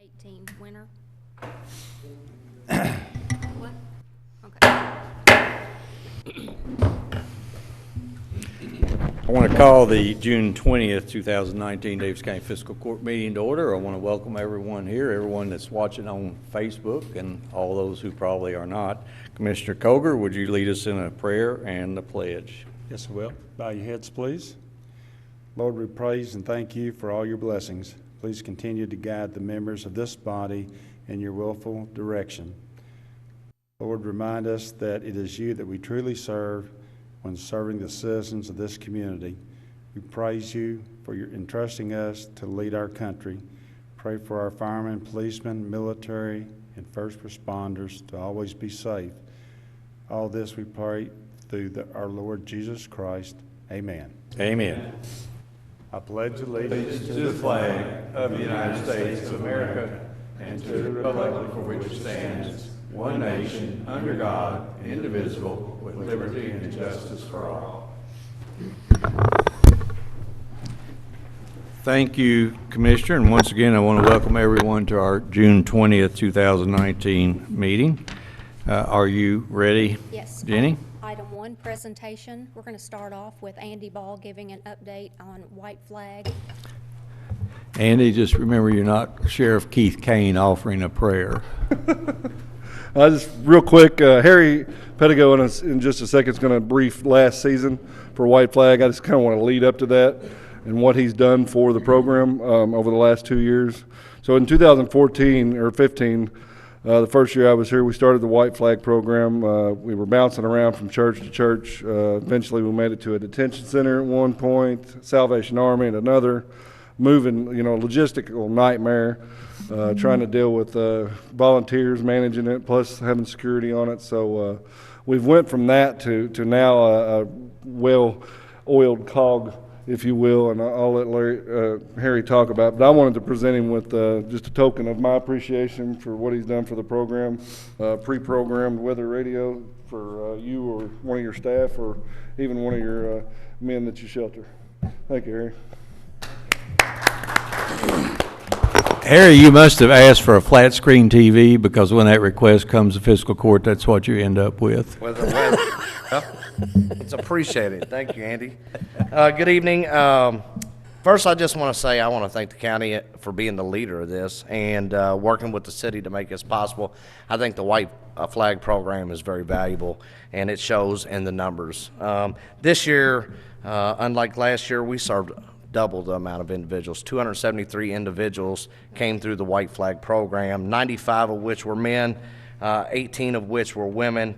18 winner. What? Okay. I want to call the June 20th, 2019 Daviess County Fiscal Court meeting to order. I want to welcome everyone here, everyone that's watching on Facebook, and all those who probably are not. Commissioner Koger, would you lead us in a prayer and the pledge? Yes, I will. Bow your heads, please. Lord, we praise and thank you for all your blessings. Please continue to guide the members of this body in your willful direction. Lord, remind us that it is you that we truly serve when serving the citizens of this community. We praise you for your entrusting us to lead our country. Pray for our firemen, policemen, military, and first responders to always be safe. All this we pray through our Lord Jesus Christ. Amen. Amen. I pledge allegiance To the flag of the United States of America and to the republic for which it stands, one nation, under God, indivisible, with liberty and justice for all. Thank you, Commissioner, and once again, I want to welcome everyone to our June 20th, 2019 meeting. Are you ready, Yes. Jenny? Item 1, presentation. We're going to start off with Andy Ball giving an update on white flag. Andy, just remember you're not Sheriff Keith Kane offering a prayer. Just real quick, Harry Pedigo in just a second is going to brief last season for White Flag. I just kind of want to lead up to that and what he's done for the program over the last 2 years. So in 2014 or 15, the first year I was here, we started the White Flag program. We were bouncing around from church to church. Eventually we made it to a detention center at one point, Salvation Army at another, moving, logistical nightmare. Trying to deal with volunteers managing it, plus having security on it. So we've went from that to now a well-oiled cog, if you will, and I'll let Harry talk about it. But I wanted to present him with just a token of my appreciation for what he's done for the program, pre-programmed weather radio for you or one of your staff or even one of your men that you shelter. Thank you, Harry. Harry, you must have asked for a flat screen TV because when that request comes to fiscal court, that's what you end up with. Well, it's appreciated. Thank you, Andy. Good evening. First, I just want to say I want to thank the county for being the leader of this and working with the city to make this possible. I think the White Flag program is very valuable, and it shows in the numbers. This year, unlike last year, we served double the amount of individuals. 273 individuals came through the White Flag program, 95 of which were men, 18 of which were women,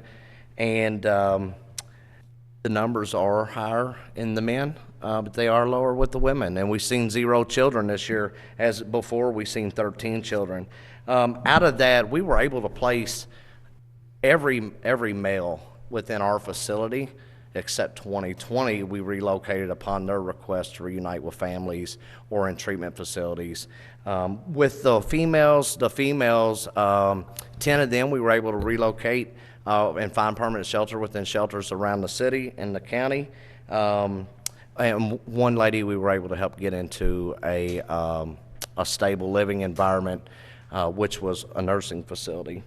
and the numbers are higher in the men, but they are lower with the women. And we've seen 0 children this year, as before we've seen 13 children. Out of that, we were able to place every male within our facility, except 2020, we relocated upon their request to reunite with families or in treatment facilities. With the females, 10 of them we were able to relocate and find permanent shelter within shelters around the city and the county. And one lady we were able to help get into a stable living environment, which was a nursing facility.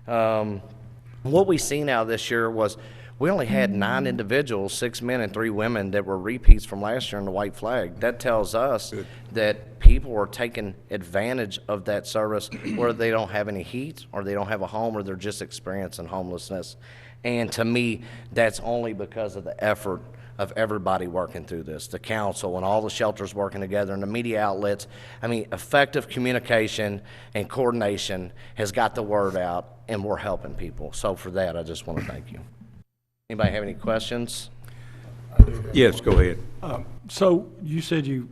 What we seen out this year was we only had 9 individuals, 6 men and 3 women, that were repeats from last year in the White Flag. That tells us that people are taking advantage of that service where they don't have any heat or they don't have a home or they're just experiencing homelessness. And to me, that's only because of the effort of everybody working through this, the council and all the shelters working together and the media outlets. I mean, effective communication and coordination has got the word out, and we're helping people. So for that, I just want to thank you. Anybody have any questions? Yes, go ahead. So you said you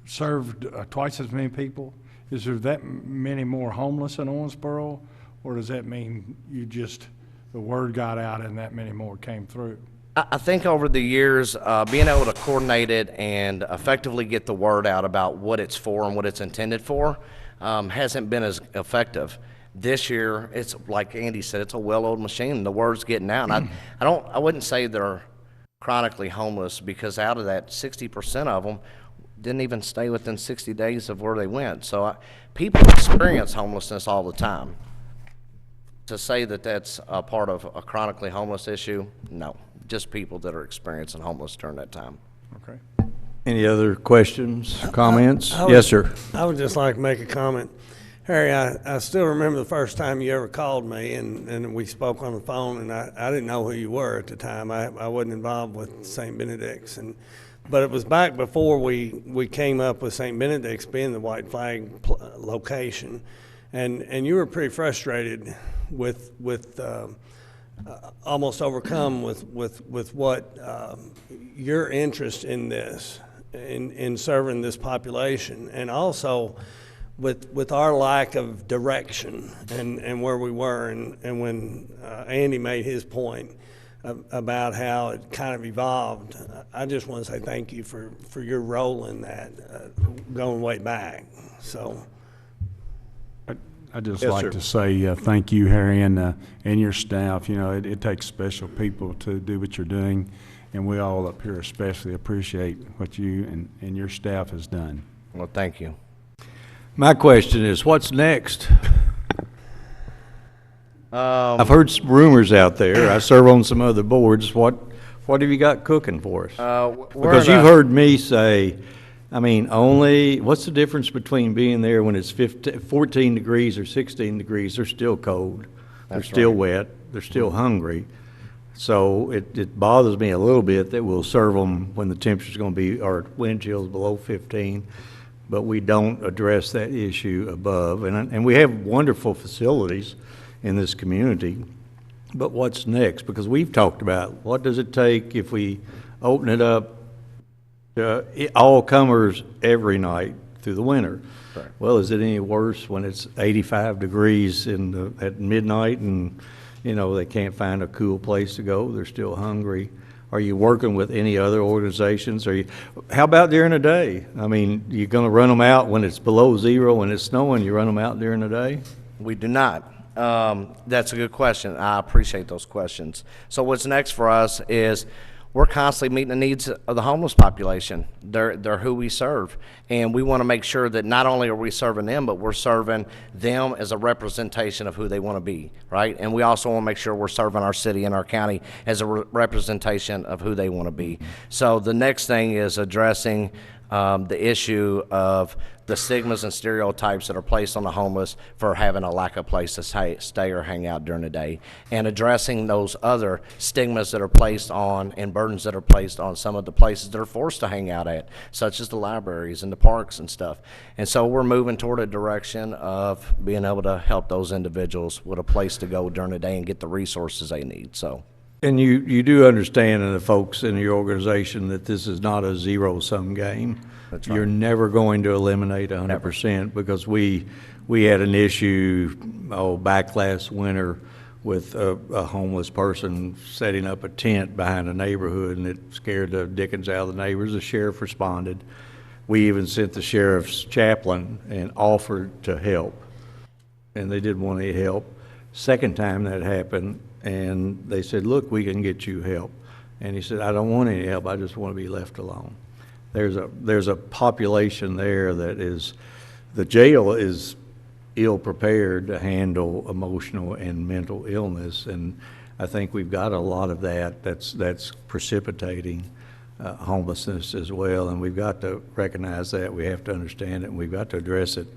served twice as many people. Is there that many more homeless in Owensboro, or does that mean the word got out and that many more came through? I think over the years, being able to coordinate it and effectively get the word out about what it's for and what it's intended for hasn't been as effective. This year, it's like Andy said, it's a well-oiled machine. The word's getting out. And I wouldn't say they're chronically homeless, because out of that, 60% of them didn't even stay within 60 days of where they went. So people experience homelessness all the time. To say that that's a part of a chronically homeless issue, no. Just people that are experiencing homeless during that time. Okay. Any other questions, comments? I would- Yes, sir. I would just like to make a comment. Harry, I still remember the first time you ever called me, and we spoke on the phone, and I didn't know who you were at the time. I wasn't involved with St. Benedict's, but it was back before we came up with St. Benedict's being the White Flag location, and you were pretty frustrated with almost overcome with what your interest in this, in serving this population, and also with our lack of direction and where we were, and when Andy made his point about how it kind of evolved, I just want to say thank you for your role in that, going way back. So. I'd just Yes, like sir. to say thank you, Harry, and your staff. You know, it takes special people to do what you're doing, and we all up here especially appreciate what you and your staff has done. Well, thank you. My question is, what's next? I've heard some rumors out there. I serve on some other boards. What have you got cooking for us? Because you've heard me say, I mean, what's the difference between being there when it's 14 degrees or 16 degrees? They're still cold. They're still wet. They're still hungry. So it bothers me a little bit that we'll serve them when the temperature's going to be, or wind chill's below 15, but we don't address that issue above. And we have wonderful facilities in this community, but what's next? Because we've talked about, what does it take if we open it up all comers every night through the winter? Right. Well, is it any worse when it's 85 degrees at midnight and, you know, they can't find a cool place to go? They're still hungry. Are you working with any other organizations? How about during the day? I mean, you're going to run them out when it's below zero and it's snowing, you run them out during the day? We do not. That's a good question. I appreciate those questions. So what's next for us is we're constantly meeting the needs of the homeless population. They're who we serve. And we want to make sure that not only are we serving them, but we're serving them as a representation of who they want to be, right? And we also want to make sure we're serving our city and our county as a representation of who they want to be. So the next thing is addressing the issue of the stigmas and stereotypes that are placed on the homeless for having a lack of place to stay or hang out during the day, and addressing those other stigmas that are placed on and burdens that are placed on some of the places that are forced to hang out at, such as the libraries and the parks and stuff. And so we're moving toward a direction of being able to help those individuals with a place to go during the day and get the resources they need. So. And you do understand, and the folks in your organization, that this is not a zero-sum game. That's right. You're never going to eliminate 100%, because we had an issue back last winter with a homeless person setting up a tent behind a neighborhood, and it scared the dickens out of the neighbors. The sheriff responded. We even sent the sheriff's chaplain and offered to help, and they didn't want any help. Second time that happened, and they said, look, we can get you help. And he said, I don't want any help, I just want to be left alone. There's a population there that is, the jail is ill-prepared to handle emotional and mental illness, and I think we've got a lot of that's precipitating homelessness as well, and we've got to recognize that, we have to understand it, and we've got to address it.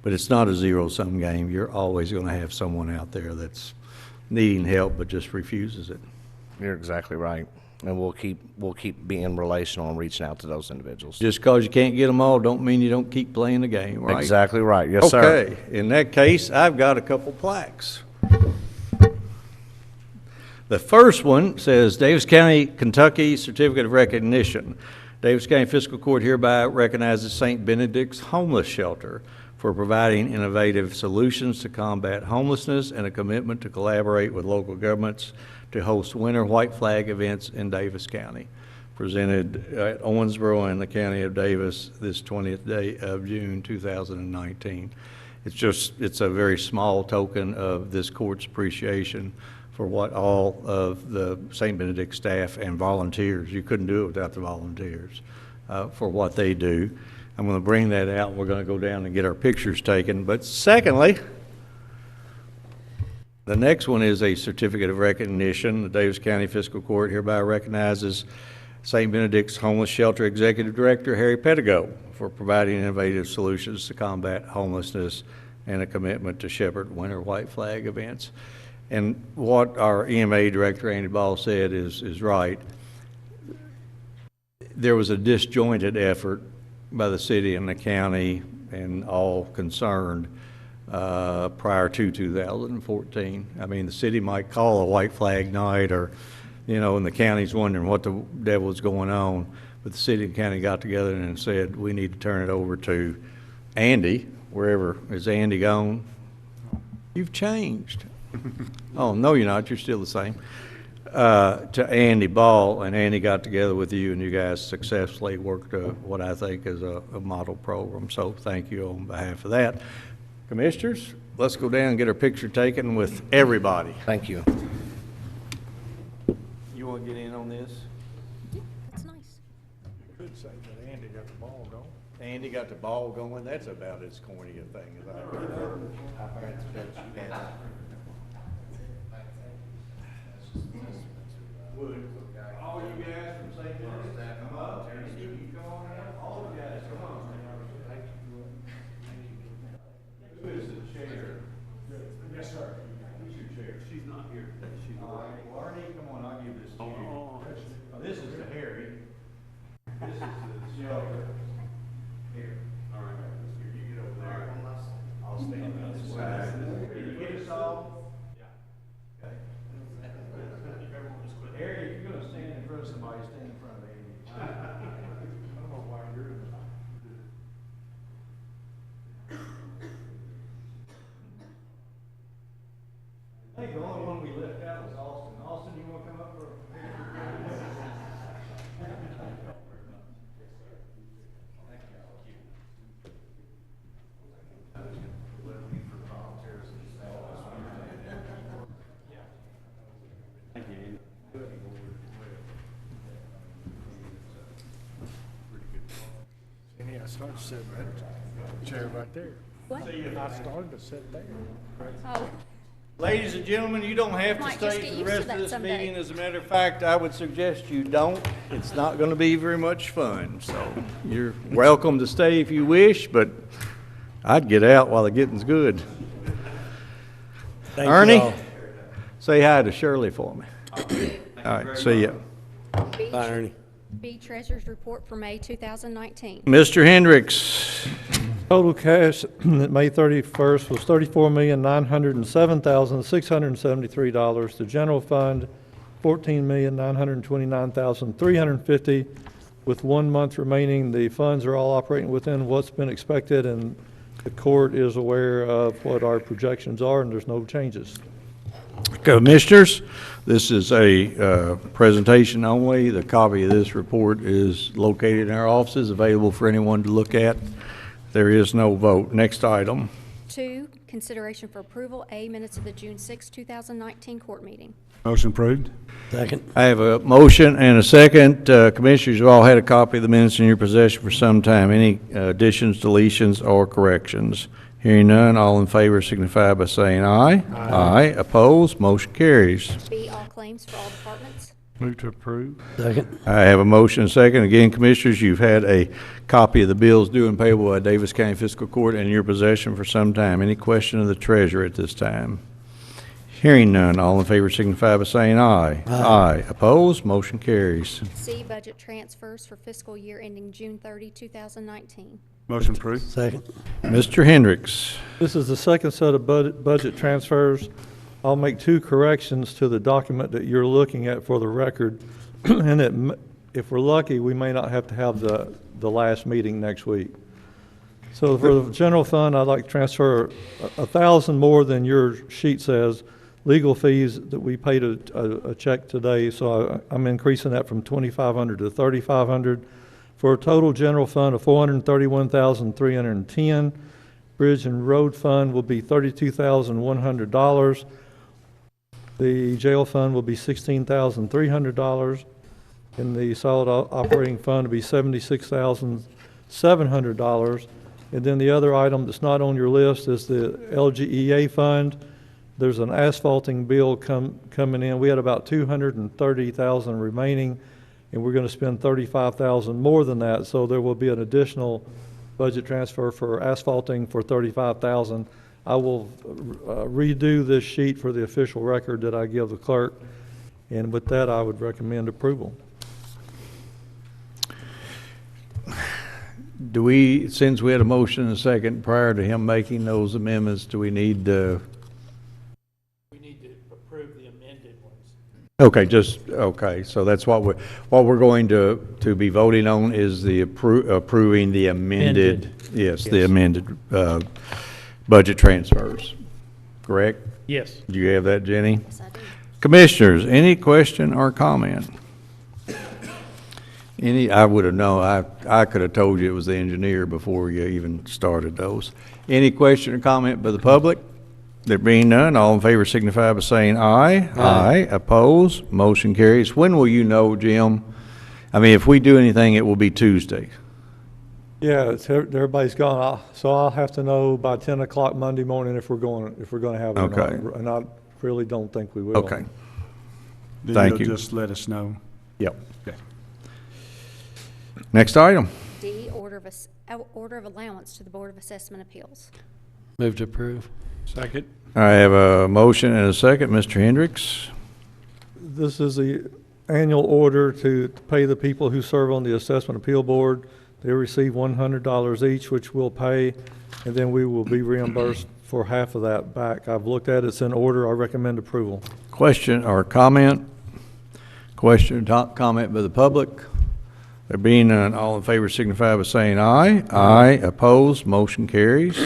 But it's not a zero-sum game. You're always going to have someone out there that's needing help but just refuses it. You're exactly right. And we'll keep being relational and reaching out to those individuals. Just because you can't get them all don't mean you don't keep playing the game, right? Exactly right. Yes, sir. Okay, in that case, I've got a couple plaques. The first one says Daviess County, Kentucky Certificate of Recognition. Daviess County Fiscal Court hereby recognizes St. Benedict's Homeless Shelter for providing innovative solutions to combat homelessness and a commitment to collaborate with local governments to host winter white flag events in Daviess County. Presented at Owensboro and the County of Daviess this 20th day of June 2019. It's a very small token of this court's appreciation for what all of the St. Benedict staff and volunteers, you couldn't do it without the volunteers, for what they do. I'm going to bring that out. We're going to go down and get our pictures taken. But secondly, the next one is a certificate of recognition. The Daviess County Fiscal Court hereby recognizes St. Benedict's Homeless Shelter Executive Director, Harry Pedigo, for providing innovative solutions to combat homelessness and a commitment to shepherd winter white flag events. And what our EMA Director, Andy Ball, said is right. There was a disjointed effort by the city and the county and all concerned prior to 2014. I mean, the city might call a white flag night, or, you know, and the county's wondering what the devil's going on. But the city and county got together and said, we need to turn it over to Andy, wherever. Is Andy gone? You've changed. Oh, no, you're not. You're still the same. To Andy Ball, and Andy got together with you, and you guys successfully worked what I think is a model program. So thank you on behalf of that. Commissioners, let's go down and get our picture taken with everybody. Thank you. You want to get in on this? That's nice. You could say that Andy got the ball going. Andy got the ball going. That's about as corny a thing as I've ever heard. All you guys from St. Benedict, come up. You come on out. All you guys, come on. Who is the chair? Yes, sir. Who's your chair? She's not here today. She's away. Arnie, come on, I'll give this to you. Oh, this is the Harry. This is the shelter. Here. All right. Here, you get over there. I'll stand on this side. Can you get us all? Yeah. Okay. Harry, if you're gonna stand in front of somebody, stand in front of Andy. I don't know why you're in the. I think the only one we left out was Austin. Austin, you wanna come up for a picture? And I started to sit in that chair right there. What? I started to sit there. Oh, Ladies and gentlemen, you don't have to Might just stay get for the used to rest of that this someday. meeting. As a matter of fact, I would suggest you don't. It's not going to be very much fun. So you're welcome to stay if you wish, but I'd get out while the getting's good. Thank you Ernie, all. say hi to Shirley for me. All right, see ya. Bye, Ernie. B Treasurer's Report for May 2019. Mr. Hendricks. Total cash at May 31st was $34,907,673. The general fund, $14,929,350. With 1 month remaining, the funds are all operating within what's been expected, and the court is aware of what our projections are, and there's no changes. Commissioners, this is a presentation only. The copy of this report is located in our offices, available for anyone to look at. There is no vote. Next item. 2, consideration for approval, A, minutes of the June 6, 2019 court meeting. Motion approved. Second. I have a motion and a second. Commissioners, you all had a copy of the minutes in your possession for some time. Any additions, deletions, or corrections? Hearing none, all in favor signify by saying aye. Aye. Opposed? Motion carries. B, all claims for all departments. Move to approve. Second. I have a motion and a second. Again, Commissioners, you've had a copy of the bills due and payable by Daviess County Fiscal Court in your possession for some time. Any question of the treasurer at this time? Hearing none, all in favor signify by saying aye. Aye. Opposed? Motion carries. C, budget transfers for fiscal year ending June 30, 2019. Motion approved. Second. Mr. Hendricks. This is the second set of budget transfers. I'll make 2 corrections to the document that you're looking at for the record. And if we're lucky, we may not have to have the last meeting next week. So for the general fund, I'd like to transfer $1,000 more than your sheet says. Legal fees that we paid a check today, so I'm increasing that from $2,500 to $3,500 for a total general fund of $431,310. Bridge and road fund will be $32,100. The jail fund will be $16,300. in the solid operating fund to be $76,700. And then the other item that's not on your list is the LGEA fund. There's an asphalting bill coming in. We had about $230,000 remaining, and we're going to spend $35,000 more than that. So there will be an additional budget transfer for asphalting for $35,000. I will redo this sheet for the official record that I give the clerk. And with that, I would recommend approval. Do we, since we had a motion and a second prior to him making those amendments, do we need to? We need to approve the amended ones. Okay, so that's what we're going to be voting on is the approving the amended. Yes, the amended budget transfers, correct? Yes. Do you have that, Jenny? Yes, I do. Commissioners, any question or comment? I would have known, I could have told you it was the engineer before you even started those. Any question or comment by the public? There being none, all in favor signify by saying aye. Aye. Opposed? Motion carries. When will you know, Jim? I mean, if we do anything, it will be Tuesday. Yeah, everybody's gone, so I'll have to know by 10 o'clock Monday morning if we're going to have it or not. Okay. And I really don't think we will. Okay. Then Thank you'll you. just let us know. Yep. Okay. Next item. D, order of allowance to the Board of Assessment Appeals. Move to approve. Second. I have a motion and a second. Mr. Hendricks. This is the annual order to pay the people who serve on the Assessment Appeal Board. They receive $100 each, which we'll pay, and then we will be reimbursed for half of that back. I've looked at it. It's in order. I recommend approval. Question or comment? Question or comment by the public? There being none, all in favor signify by saying aye. Aye. Opposed? Motion carries.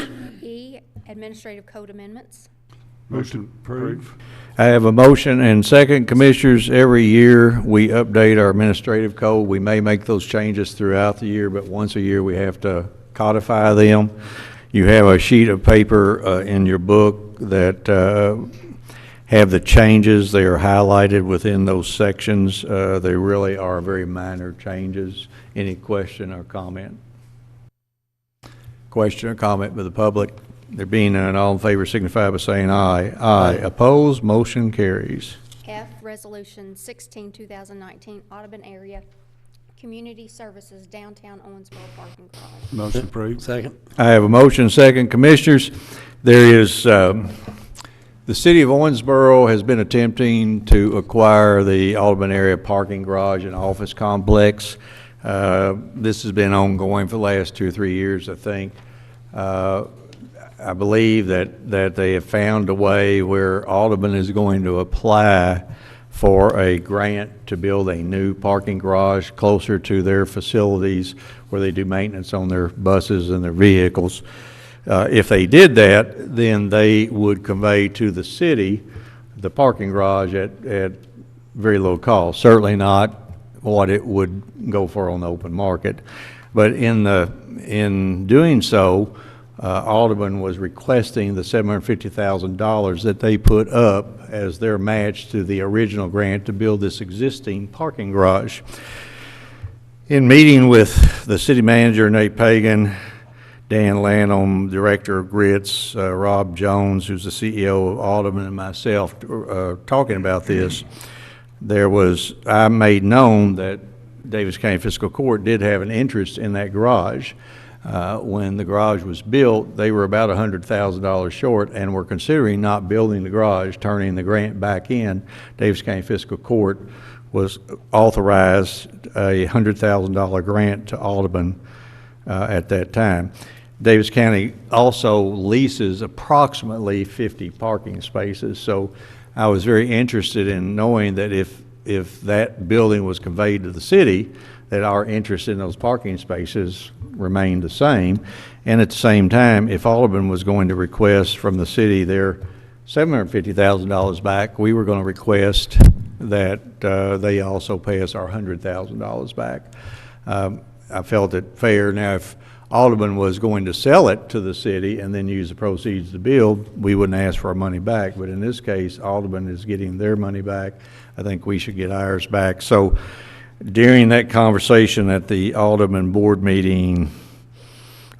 E, administrative code amendments. Motion approved. I have a motion and second. Commissioners, every year we update our administrative code. We may make those changes throughout the year, but once a year we have to codify them. You have a sheet of paper in your book that have the changes. They are highlighted within those sections. They really are very minor changes. Any question or comment? Question or comment by the public? There being none, all in favor signify by saying aye. Aye. Opposed? Motion carries. F, Resolution 16, 2019, Audubon Area Community Services Downtown Owensboro Parking Garage. Motion approved. Second. I have a motion second. Commissioners, there is, the City of Owensboro has been attempting to acquire the Audubon area parking garage and office complex. This has been ongoing for the last 2 or 3 years, I think. I believe that they have found a way where Audubon is going to apply for a grant to build a new parking garage closer to their facilities where they do maintenance on their buses and their vehicles. If they did that, then they would convey to the city the parking garage at very low cost. Certainly not what it would go for on the open market. But in doing so, Audubon was requesting the $750,000 that they put up as their match to the original grant to build this existing parking garage. In meeting with the city manager, Nate Pagan, Dan Lanham, director of Grits, Rob Jones, who's the CEO of Audubon, and myself talking about this, I made known that Daviess County Fiscal Court did have an interest in that garage. When the garage was built, they were about $100,000 short and were considering not building the garage, turning the grant back in. Daviess County Fiscal Court was authorized a $100,000 grant to Audubon at that time. Daviess County also leases approximately 50 parking spaces, so I was very interested in knowing that if that building was conveyed to the city, that our interest in those parking spaces remained the same. And at the same time, if Audubon was going to request from the city their $750,000 back, we were going to request that they also pay us our $100,000 back. I felt it fair. Now, if Audubon was going to sell it to the city and then use the proceeds to build, we wouldn't ask for our money back. But in this case, Audubon is getting their money back. I think we should get ours back. So During that conversation at the Audubon board meeting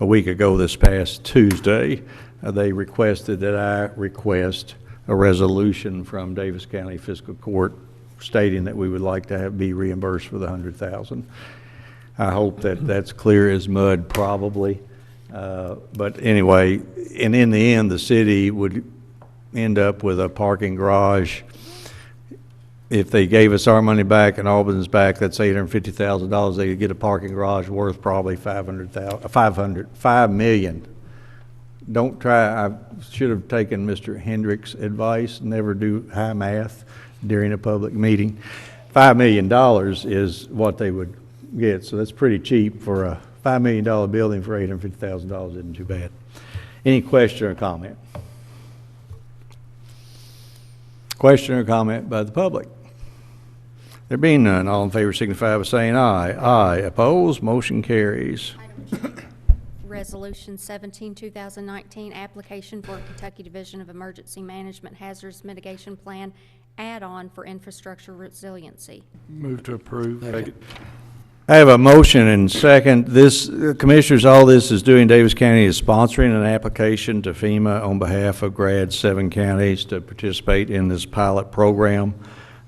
a week ago this past Tuesday, they requested that I request a resolution from Daviess County Fiscal Court stating that we would like to be reimbursed for the $100,000. I hope that that's clear as mud, probably. But anyway, and in the end, the city would end up with a parking garage. If they gave us our money back and Auburn's back, that's $850,000. They could get a parking garage worth probably $5 million. Don't try. I should have taken Mr. Hendrick's advice. Never do high math during a public meeting. $5 million is what they would get, so that's pretty cheap for a $5 million building. For $850,000 isn't too bad. Any question or comment? Question or comment by the public? There being none, all in favor signify by saying aye. Aye. Opposed? Motion carries. Item G, Resolution 17, 2019, application for a Kentucky Division of Emergency Management Hazards Mitigation Plan add-on for infrastructure resiliency. Move to approve. I have a motion and second. This, Commissioners, all this is doing, Daviess County is sponsoring an application to FEMA on behalf of GRAD 7 counties to participate in this pilot program.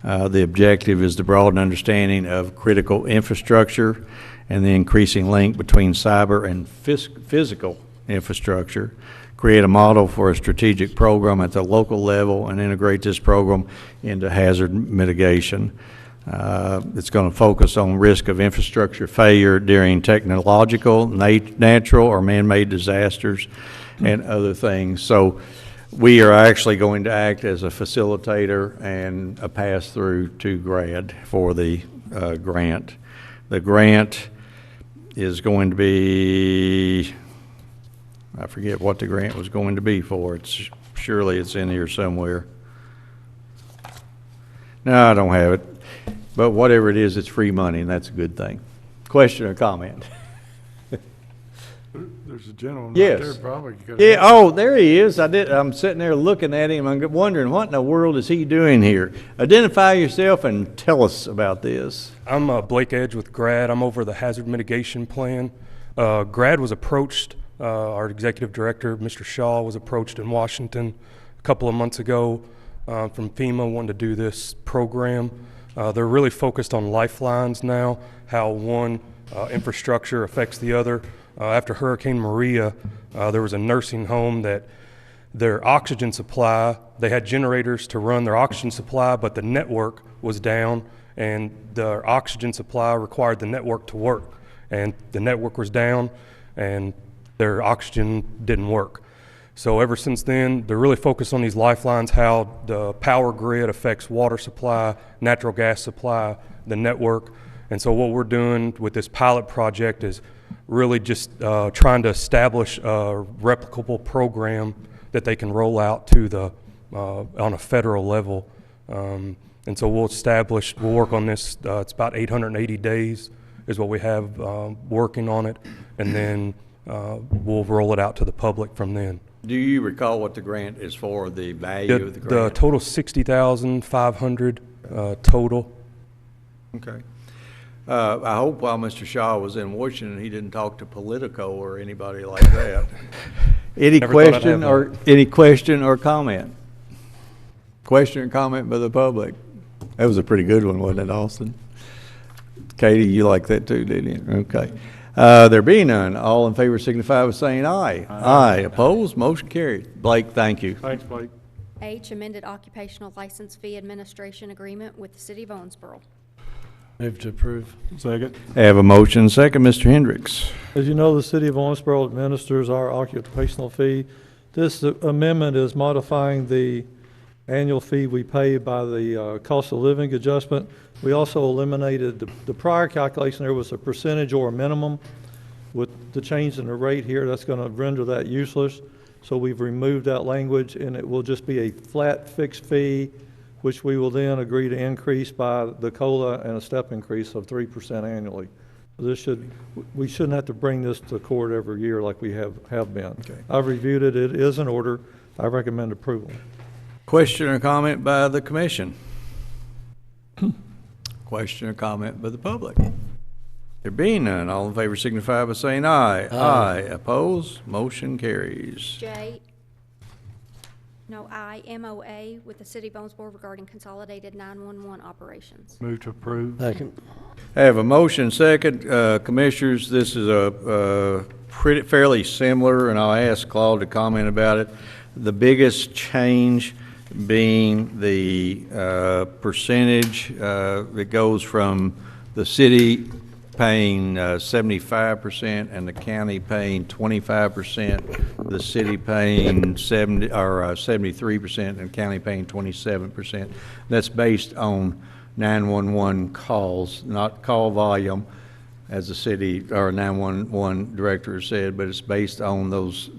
The objective is to broaden understanding of critical infrastructure and the increasing link between cyber and physical infrastructure, create a model for a strategic program at the local level, and integrate this program into hazard mitigation. It's going to focus on risk of infrastructure failure during technological, natural, or man-made disasters and other things. So we are actually going to act as a facilitator and a pass-through to GRAD for the grant. The grant is going to be, I forget what the grant was going to be for. Surely it's in here somewhere. No, I don't have it. But whatever it is, it's free money, and that's a good thing. Question or comment? There's a gentleman Yes. right there probably. Yeah, oh, there he is. I'm sitting there looking at him. I'm wondering, what in the world is he doing here? Identify yourself and tell us about this. I'm Blake Edge with GRAD. I'm over the hazard mitigation plan. GRAD was approached, our executive director, Mr. Shaw, was approached in Washington a couple of months ago from FEMA wanting to do this program. They're really focused on lifelines now, how one infrastructure affects the other. After Hurricane Maria, there was a nursing home that their oxygen supply, they had generators to run their oxygen supply, but the network was down, and their oxygen supply required the network to work. And the network was down, and their oxygen didn't work. So ever since then, they're really focused on these lifelines, how the power grid affects water supply, natural gas supply, the network. And so what we're doing with this pilot project is really just trying to establish a replicable program that they can roll out to the on a federal level. And so we'll work on this. It's about 880 days is what we have working on it, and then we'll roll it out to the public from then. Do you recall what the grant is for, the value of the grant? The total $60,500 total. Okay. I hope while Mr. Shaw was in Washington, he didn't talk to Pedigo or anybody like that. Any question or comment? Question or comment by the public? That was a pretty good one, wasn't it, Austin? Katie, you like that too, didn't you? Okay. There being none, all in favor signify by saying aye. Aye. Opposed? Motion carried. Blake, thank you. Thanks, Blake. H, amended occupational license fee administration agreement with the City of Owensboro. Move to approve. Second. I have a motion second. Mr. Hendricks. As you know, the City of Owensboro administers our occupational fee. This amendment is modifying the annual fee we pay by the cost of living adjustment. We also eliminated the prior calculation. There was a percentage or a minimum. With the change in the rate here, that's going to render that useless. So we've removed that language, and it will just be a flat fixed fee, which we will then agree to increase by the COLA and a step increase of 3% annually. We shouldn't have to bring this to court every year like we have been. Okay. I've reviewed it. It is in order. I recommend approval. Question or comment by the commission? Question or comment by the public? There being none, all in favor signify by saying aye. Aye. Opposed? Motion carries. MOA with the City of Owensboro regarding consolidated 911 operations. Move to approve. Second. I have a motion second. Commissioners, this is fairly similar, and I'll ask Claude to comment about it. The biggest change being the percentage that goes from the city paying 75% and the county paying 25%, the city paying 73% and the county paying 27%. That's based on 911 calls, not call volume, as the city or 911 director said, but it's based on those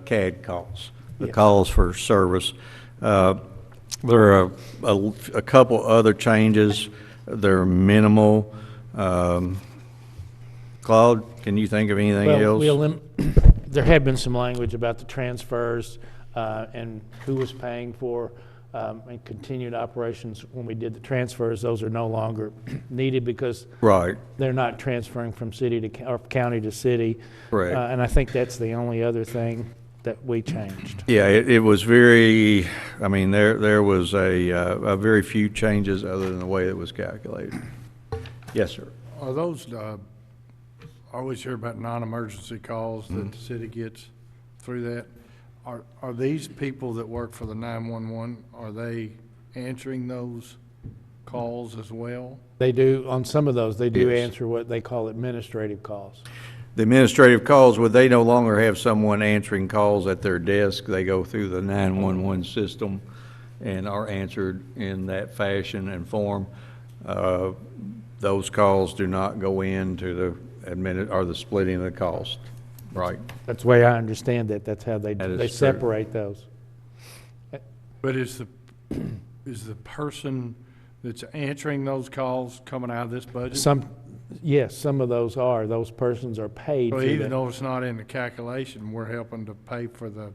CAD calls, the calls for service. There are a couple other changes. They're minimal. Claude, can you think of anything else? There had been some language about the transfers and who was paying for and continued operations when we did the transfers. Those are no longer needed because they're not transferring from city to or county to city. Correct. And I think that's the only other thing that we changed. Yeah, it was very. I mean, there was a very few changes other than the way it was calculated. Yes, sir. Are those, I always hear about non-emergency calls that the city gets through that. Are these people that work for the 911, are they answering those calls as well? They do, on some of those, they do Yes. answer what they call administrative calls. The administrative calls, would they no longer have someone answering calls at their desk? They go through the 911 system and are answered in that fashion and form. Those calls do not go into the splitting of the cost, right? That's the way I understand it. That's how they That is they true. separate those. But is the person that's answering those calls coming out of this budget? Yes, some of those are. Those persons are paid. So for even that. though it's not in the calculation, we're helping to pay for the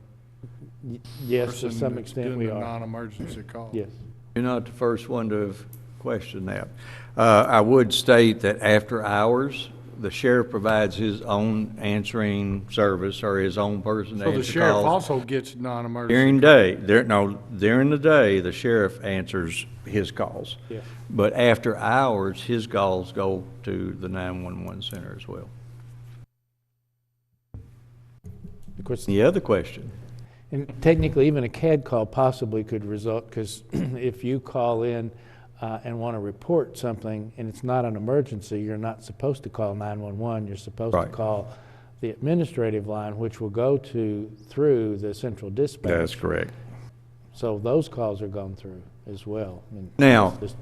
Yes, person to some that's extent doing we the are. non-emergency call. Yes. You're not the first one to have questioned that. I would state that after hours, the sheriff provides his own answering service or his own person to So the answer sheriff calls. also gets non-emergency. During the day, the sheriff answers his calls. Yes. But after hours, his calls go to the 911 center as well. Of course, The other question? and technically, even a CAD call possibly could result, because if you call in and want to report something and it's not an emergency, you're not supposed to call 911. You're supposed to Right. call the administrative line, which will go through the central dispatch. That's correct. So those calls are gone through as well. I mean, Now, it's just-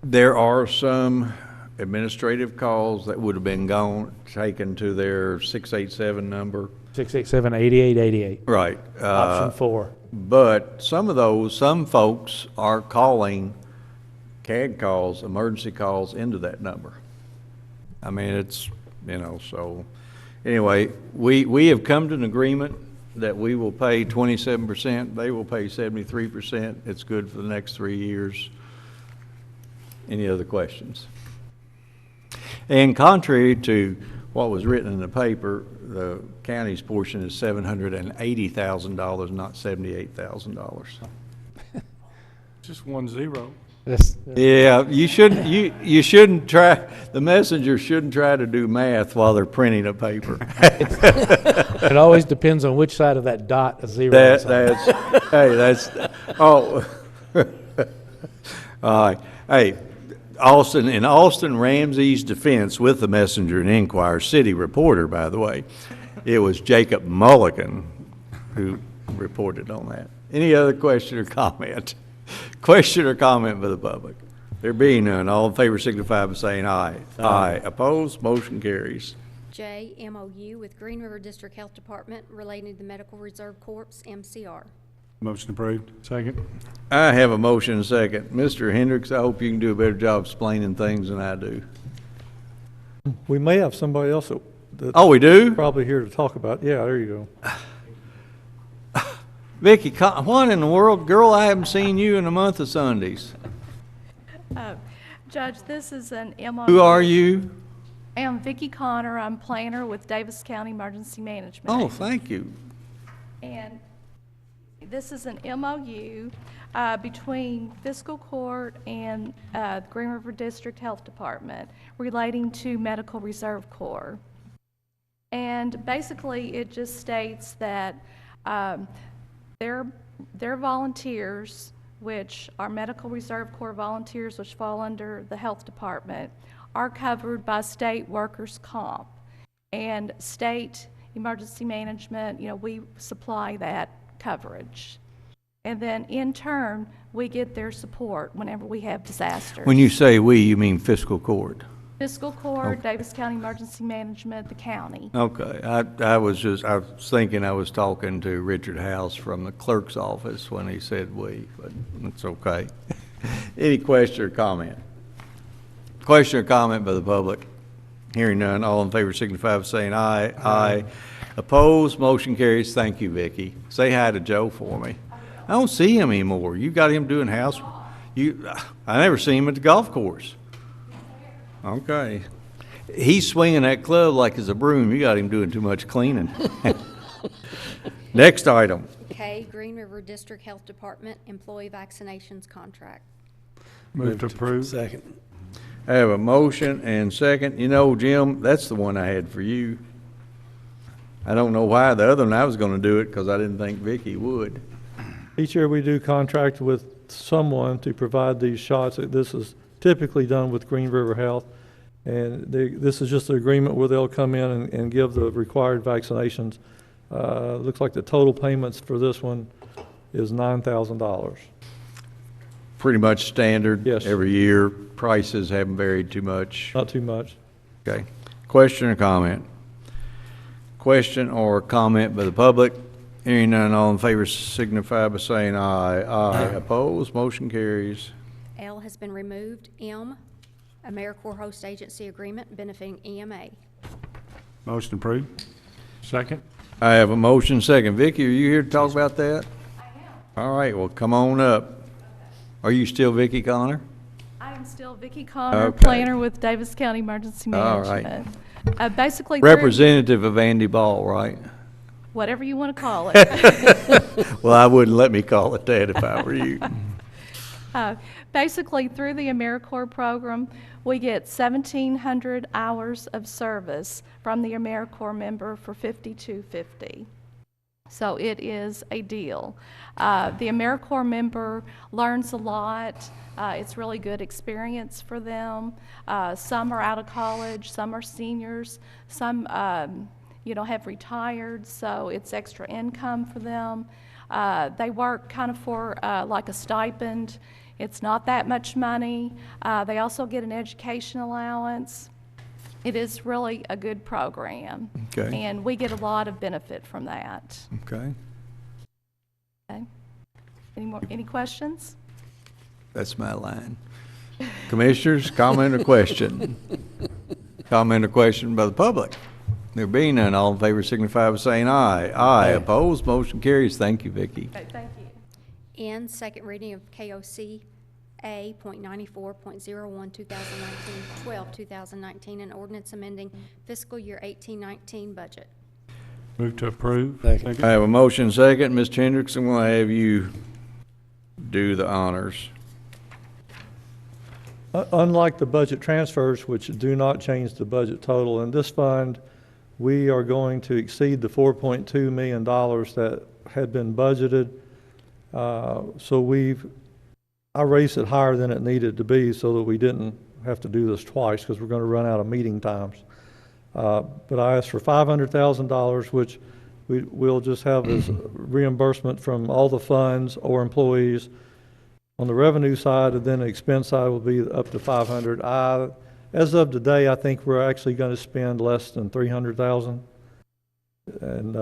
there are some administrative calls that would have been taken to their 687 number. 687-8888, Right. option 4. But some folks are calling CAD calls, emergency calls into that number. I mean, it's, so, anyway, we have come to an agreement that we will pay 27%, they will pay 73%. It's good for the next 3 years. Any other questions? And contrary to what was written in the paper, the county's portion is $780,000, not $78,000. Just 1 0. Yeah, you shouldn't try, the messenger shouldn't try to do math while they're printing a paper. It always depends on which side of that dot a zero is on. All right. Hey, in Austin Ramsey's defense with the Messenger and Enquirer city reporter, by the way, it was Jacob Mulligan who reported on that. Any other question or comment? Question or comment by the public? There being none, all in favor signify by saying aye. Aye. Opposed? Motion carries. MOU with Green River District Health Department relating to the Medical Reserve Corps, MCR. Motion approved. Second. I have a motion and a second. Mr. Hendricks, I hope you can do a better job explaining things than I do. We may have somebody else that's Oh, we do? probably here to talk about. Yeah, there you go. Vicki, what in the world? Girl, I haven't seen you in a month of Sundays. Judge, this is an MOU. Who are you? I am Vicki Connor. I'm planner with Daviess County Emergency Management. Oh, thank you. And this is an MOU between Fiscal Court and the Green River District Health Department relating to Medical Reserve Corps. And basically, it just states that their volunteers, which are Medical Reserve Corps volunteers, which fall under the Health Department, are covered by state workers' comp. And state emergency management, we supply that coverage. And then in turn, we get their support whenever we have disasters. When you say we, you mean fiscal court? Fiscal Court, Daviess County Emergency Management, the county. Okay, I was thinking I was talking to Richard House from the clerk's office when he said we, but it's okay. Any question or comment? Question or comment by the public? Hearing none, all in favor signify by saying aye. Aye. Opposed, motion carries. Thank you, Vicki. Say hi to Joe for me. I don't see him anymore. You got him doing house, I never see him at the golf course. Okay. He's swinging that club like it's a broom. You got him doing too much cleaning. Next item. K, Green River District Health Department Employee Vaccinations Contract. Move to approve. Second. I have a motion and second. You know, Jim, that's the one I had for you. I don't know why. The other one, I was going to do it because I didn't think Vicki would. Each year we do contract with someone to provide these shots. This is typically done with Green River Health. And this is just an agreement where they'll come in and give the required vaccinations. Looks like the total payments for this one is $9,000. Pretty much standard. Yes. Every year. Prices haven't varied too much. Not too much. Okay. Question or comment? Question or comment by the public? Hearing none, all in favor signify by saying aye. Aye. Opposed, motion carries. L has been removed. M, AmeriCorps Host Agency Agreement benefiting EMA. Motion approved. Second. I have a motion second. Vicki, are you here to talk about that? I am. All right, well, come on up. Are you still Vicki Connor? I am still Vicki Connor, Okay. planner with Daviess County Emergency All right. Management. Basically, Representative of Andy Ball, right? whatever you want to call it. Well, I wouldn't let me call it that if I were you. Basically, through the AmeriCorps program, we get 1,700 hours of service from the AmeriCorps member for $52.50. So it is a deal. The AmeriCorps member learns a lot. It's really good experience for them. Some are out of college, some are seniors, some have retired, so it's extra income for them. They work kind of for like a stipend. It's not that much money. They also get an education allowance. It is really a good program. Okay. And we get a lot of benefit from that. Okay. Okay. Any questions? That's my line. Commissioners, comment or question? Comment or question by the public? There being none, all in favor signify by saying aye. Aye. Opposed, motion carries. Thank you, Vicki. Okay, thank you. N, second reading of KOC A.94.01, 2019, 12, 2019, an ordinance amending fiscal year 1819 budget. Move to approve. Second. I have a motion second. Mr. Hendricks, I'm going to have you do the honors. Unlike the budget transfers, which do not change the budget total, in this fund, we are going to exceed the $4.2 million that had been budgeted. So I raised it higher than it needed to be so that we didn't have to do this twice because we're going to run out of meeting times. But I asked for $500,000, which we'll just have as reimbursement from all the funds or employees on the revenue side, and then the expense side will be up to $500,000. As of today, I think we're actually going to spend less than $300,000, and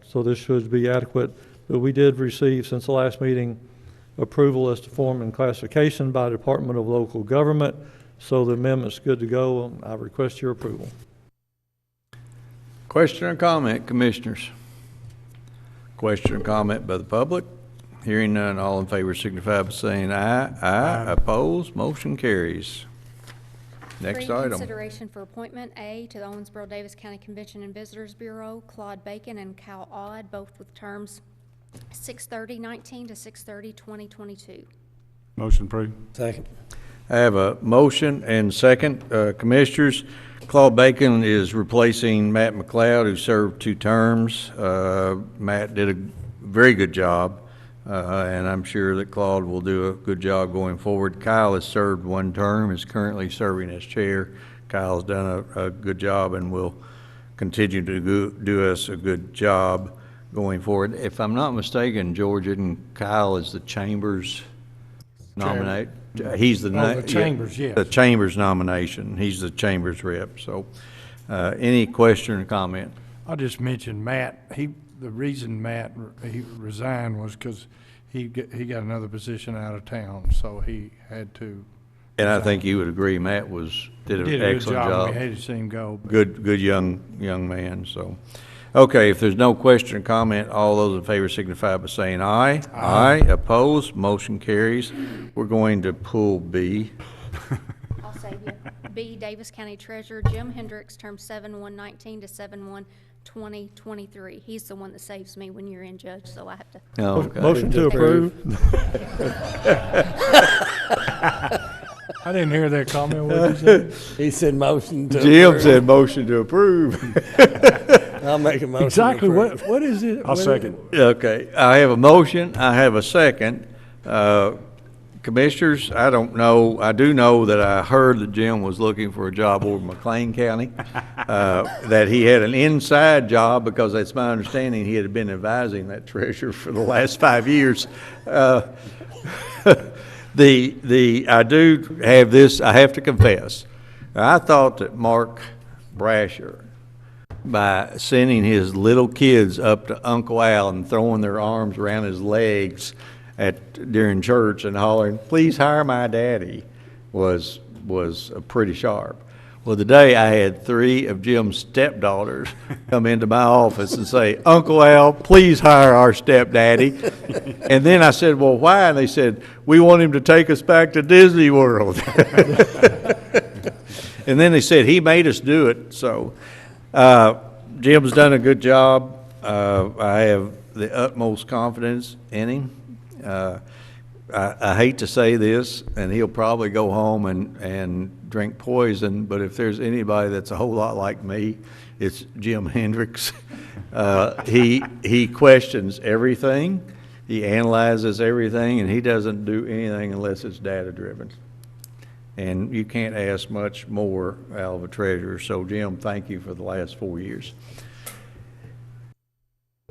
so this should be adequate. But we did receive, since the last meeting, approval as to form and classification by Department of Local Government, so the amendment's good to go. I request your approval. Question or comment, commissioners? Question or comment by the public? Hearing none, all in favor signify by saying aye. Aye. Opposed, motion carries. Next item. Consideration for appointment A to the Owensboro Davis County Convention and Visitors Bureau, Claude Bacon and Cal Odd, both with terms 6/30/19 to 6/30/2022. Motion approved. Second. I have a motion and second. Commissioners, Claude Bacon is replacing Matt McLeod, who served 2 terms. Matt did a very good job, and I'm sure that Claude will do a good job going forward. Kyle has served 1 term, is currently serving as chair. Kyle's done a good job and will continue to do us a good job going forward. If I'm not mistaken, George, and Kyle is the Chamber's nominate. He's the the Chambers, yes. the Chamber's nomination. He's the Chamber's rep. So, any question or comment? I just mentioned Matt. The reason he resigned was because he got another position out of town, so he had to. And I think you would agree, Matt did an excellent job. We hated to see him go. Good young man. So, okay. If there's no question or comment, all those in favor signify by saying aye. Aye. Opposed. Motion carries. We're going to pull B. I'll save you. B, Davis County Treasurer Jim Hendricks, term 7/1/19 to 7/1/2023. He's the one that saves me when you're in, Judge, so I have to. Oh, okay. Motion to approve. I didn't hear that comment. What did you say? He said motion to Jim approve. said motion to approve. I'll make a motion. Exactly. to approve. What is it? I'll second. Okay, I have a motion, I have a second. Commissioners, I don't know, I do know that I heard that Jim was looking for a job over in McLean County, that he had an inside job, because that's my understanding, he had been advising that treasurer for the last 5 years. I do have this, I have to confess, I thought that Mark Brasher, by sending his little kids up to Uncle Al and throwing their arms around his legs during church and hollering, "Please hire my daddy," was pretty sharp. Well, today I had 3 of Jim's stepdaughters come into my office and say, "Uncle Al, please hire our stepdaddy." And then I said, "Well, why?" And they said, "We want him to take us back to Disney World." And then they said, "He made us do it." So Jim's done a good job. I have the utmost confidence in him. I hate to say this, and he'll probably go home and drink poison, but if there's anybody that's a whole lot like me, it's Jim Hendricks. He questions everything, he analyzes everything, and he doesn't do anything unless it's data-driven. And you can't ask much more out of a treasurer. So, Jim, thank you for the last 4 years.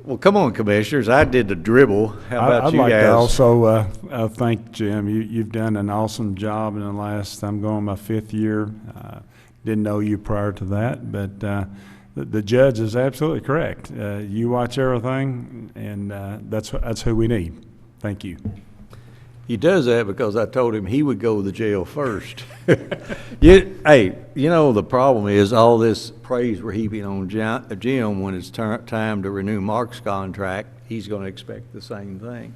Well, come on, Commissioners. I did the dribble. How about you guys? I'd like to also thank Jim. You've done an awesome job in the last, I'm going my 5th year. Didn't know you prior to that, but the judge is absolutely correct. You watch everything, and that's who we need. Thank you. He does that because I told him he would go to jail first. Hey, you know, the problem is all this praise we're heaping on Jim, when it's time to renew Mark's contract, he's going to expect the same thing.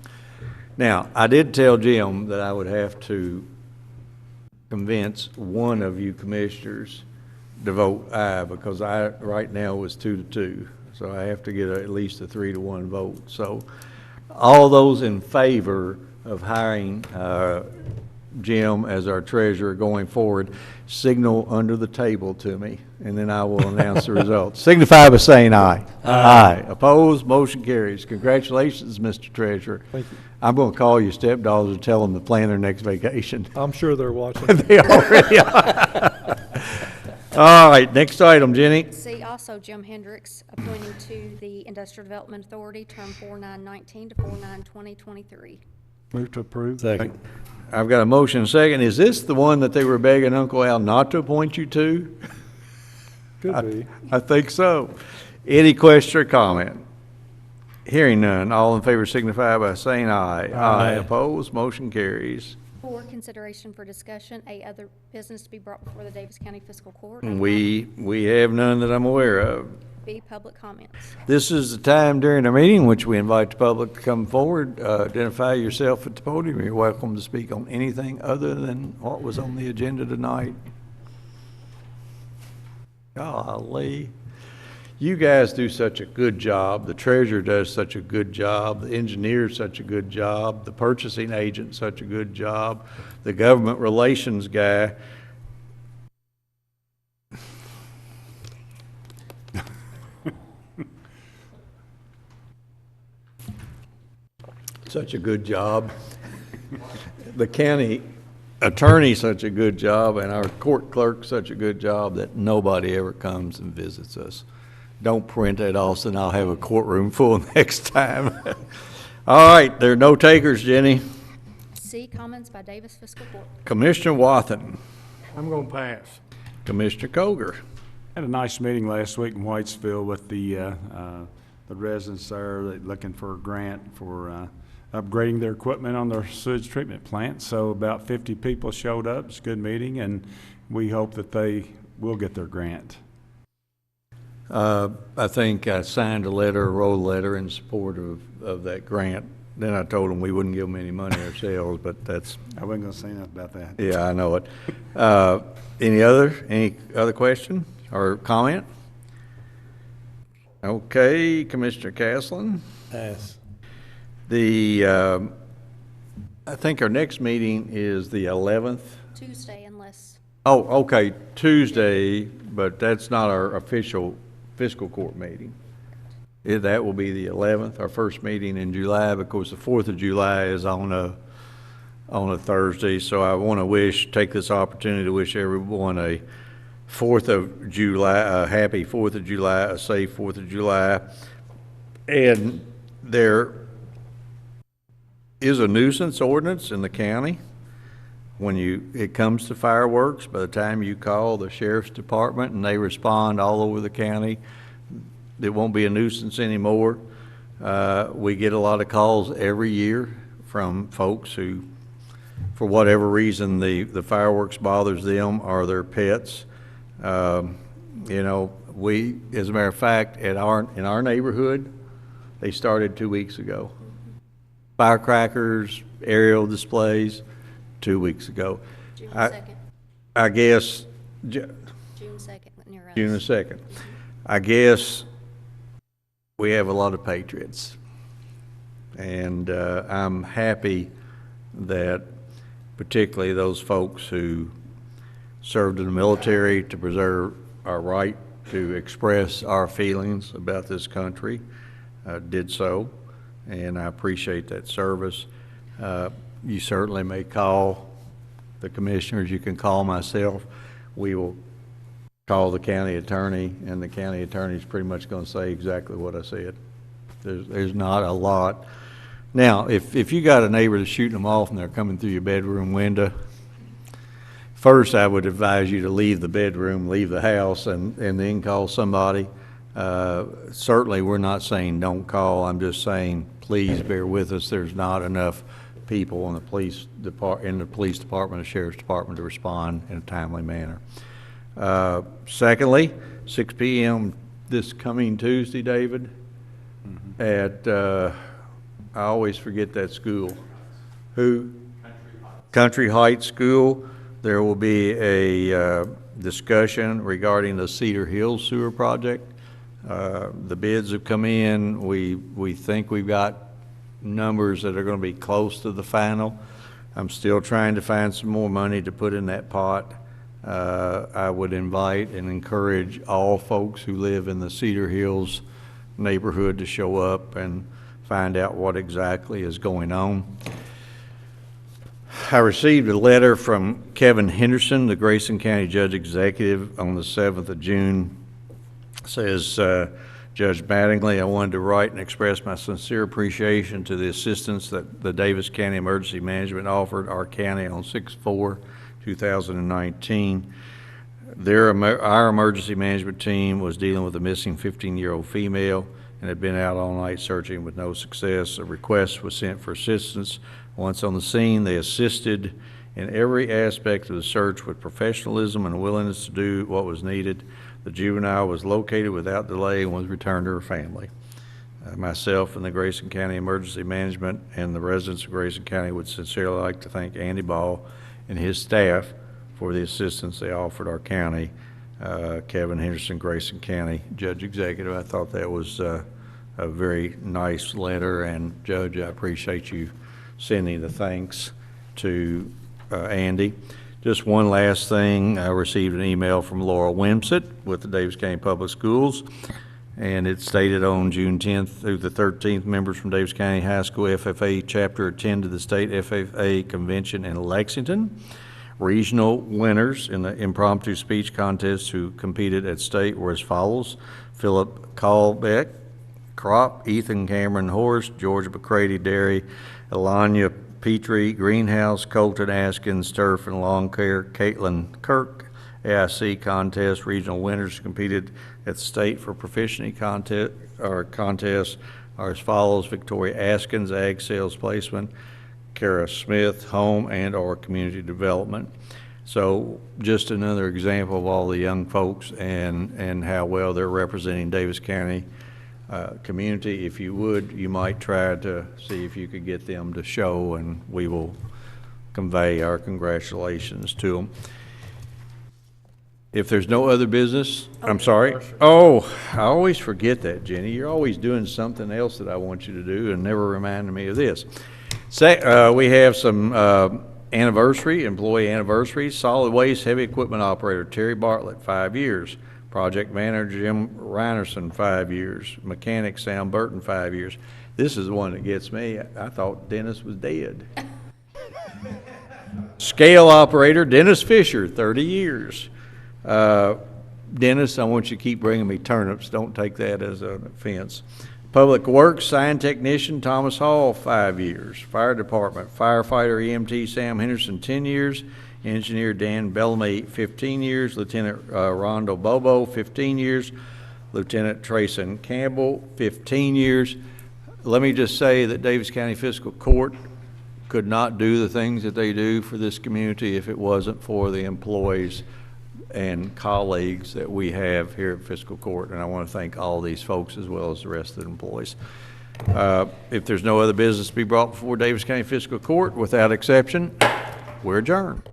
Now, I did tell Jim that I would have to convince one of you commissioners to vote aye, because right now was 2-2. So I have to get at least a 3-1 vote. So all those in favor of hiring Jim as our treasurer going forward, signal under the table to me, and then I will announce the results. Signify by saying aye. Aye. Opposed? Motion carries. Congratulations, Mr. Treasurer. Thank you. I'm going to call your stepdaughters and tell them to plan their next vacation. I'm sure they're watching. They already are. All right, next item, Jenny. C, also Jim Hendricks, appointing to the Industrial Development Authority, term 4/9/19 to 4/9/2023. Move to approve. Second. I've got a motion and a second. Is this the one that they were begging Uncle Al not to appoint you to? Could be. I think so. Any question or comment? Hearing none, all in favor signify by saying aye. Aye. Opposed? Motion carries. 4, consideration for discussion, A, other business to be brought before the Davis County Fiscal Court. We have none that I'm aware of. be public comments. This is the time during the meeting which we invite the public to come forward, identify yourself at the podium. You're welcome to speak on anything other than what was on the agenda tonight. Golly. You guys do such a good job. The treasurer does such a good job. The engineer's such a good job. The purchasing agent's such a good job. The government relations guy. Such a good job. The county attorney such a good job, and our court clerk such a good job that nobody ever comes and visits us. Don't print that, Austin. I'll have a courtroom full next time. All right, there are no takers, Jenny. C, comments by Daviess Fiscal Court. Commissioner Wathen. I'm going to pass. Commissioner Koger. Had a nice meeting last week in Whitesville with the residents there looking for a grant for upgrading their equipment on their sewage treatment plant. So about 50 people showed up. It's a good meeting, and we hope that they will get their grant. I think I signed a wrote a letter in support of that grant. Then I told them we wouldn't give them any money ourselves, but that's... I wasn't going to say nothing about that. Yeah, I know it. Any other question or comment? Okay, Commissioner Caslen. Pass. I think our next meeting is the 11th. Tuesday, unless, Oh, okay, Tuesday, but that's not our official fiscal court meeting. That will be the 11th, our first meeting in July. Because the 4th of July is on a Thursday, so I want to take this opportunity to wish everyone a 4th of July, a happy 4th of July, a safe 4th of July. And there is a nuisance ordinance in the county. When it comes to fireworks, by the time you call the sheriff's department and they respond all over the county, it won't be a nuisance anymore. We get a lot of calls every year from folks who, for whatever reason, the fireworks bothers them or their pets. As a matter of fact, in our neighborhood, they started 2 weeks ago. Firecrackers, aerial displays, 2 weeks ago. June 2nd. I guess, June 2nd, near us. June the 2nd. I guess we have a lot of patriots. And I'm happy that particularly those folks who served in the military to preserve our right to express our feelings about this country did so. And I appreciate that service. You certainly may call the commissioners. You can call myself. We will call the county attorney, and the county attorney is pretty much going to say exactly what I said. There's not a lot. Now, if you got a neighbor that's shooting them off and they're coming through your bedroom window, first I would advise you to leave the bedroom, leave the house, and then call somebody. Certainly, we're not saying don't call. I'm just saying please bear with us. There's not enough people in the police department, the sheriff's department to respond in a timely manner. Secondly, 6 p.m. this coming Tuesday, David, at I always forget that school. Country Heights School. There will be a discussion regarding the Cedar Hills sewer project. The bids have come in. We think we've got numbers that are going to be close to the final. I'm still trying to find some more money to put in that pot. I would invite and encourage all folks who live in the Cedar Hills neighborhood to show up and find out what exactly is going on. I received a letter from Kevin Henderson, the Grayson County Judge Executive, on the 7th of June. It says, Judge Mattingly, I wanted to write and express my sincere appreciation to the assistance that the Daviess County Emergency Management offered our county on 6/4/2019. Our emergency management team was dealing with a missing 15-year-old female and had been out all night searching with no success. A request was sent for assistance. Once on the scene, they assisted in every aspect of the search with professionalism and willingness to do what was needed. The juvenile was located without delay and was returned to her family. Myself and the Grayson County Emergency Management and the residents of Grayson County would sincerely like to thank Andy Ball and his staff for the assistance they offered our county. Kevin Henderson, Grayson County Judge Executive. I thought that was a very nice letter, and Judge, I appreciate you sending the thanks to Andy. Just one last thing, I received an email from Laura Wimsett with the Daviess County Public Schools, and it stated on June 10th through the 13th, members from Daviess County High School FFA chapter attended the state FFA convention in Lexington. Regional winners in the impromptu speech contest who competed at state were as follows: Philip Callbeck, Crop, Ethan Cameron Horst, George McCready Dairy, Elanya Petrie Greenhouse, Colton Askins Turf and Lawn Care, Caitlin Kirk. AIC contest regional winners competed at the state for proficiency contest are as follows: Victoria Askins, Ag Sales Placement, Kara Smith, Home and or Community Development. So just another example of all the young folks and how well they're representing Daviess County community. If you would, you might try to see if you could get them to show, and we will convey our congratulations to them. If there's no other business, I'm sorry. Oh, I always forget that, Jenny. You're always doing something else that I want you to do and never reminding me of this. We have some employee anniversaries. Solid Waste Heavy Equipment Operator Terry Bartlett, 5 years. Project Manager Jim Reinerson, 5 years. Mechanic Sam Burton, 5 years. This is the one that gets me. I thought Dennis was dead. Scale Operator Dennis Fisher, 30 years. Dennis, I want you to keep bringing me turnips. Don't take that as an offense. Public Works Sign Technician Thomas Hall, 5 years. Fire Department Firefighter EMT Sam Henderson, 10 years. Engineer Dan Bellamy, 15 years. Lieutenant Rondo Bobo, 15 years. Lieutenant Trayson Campbell, 15 years. Let me just say that Daviess County Fiscal Court could not do the things that they do for this community if it wasn't for the employees and colleagues that we have here at Fiscal Court, and I want to thank all these folks as well as the rest of the employees. If there's no other business to be brought before Daviess County Fiscal Court, without exception, we're adjourned.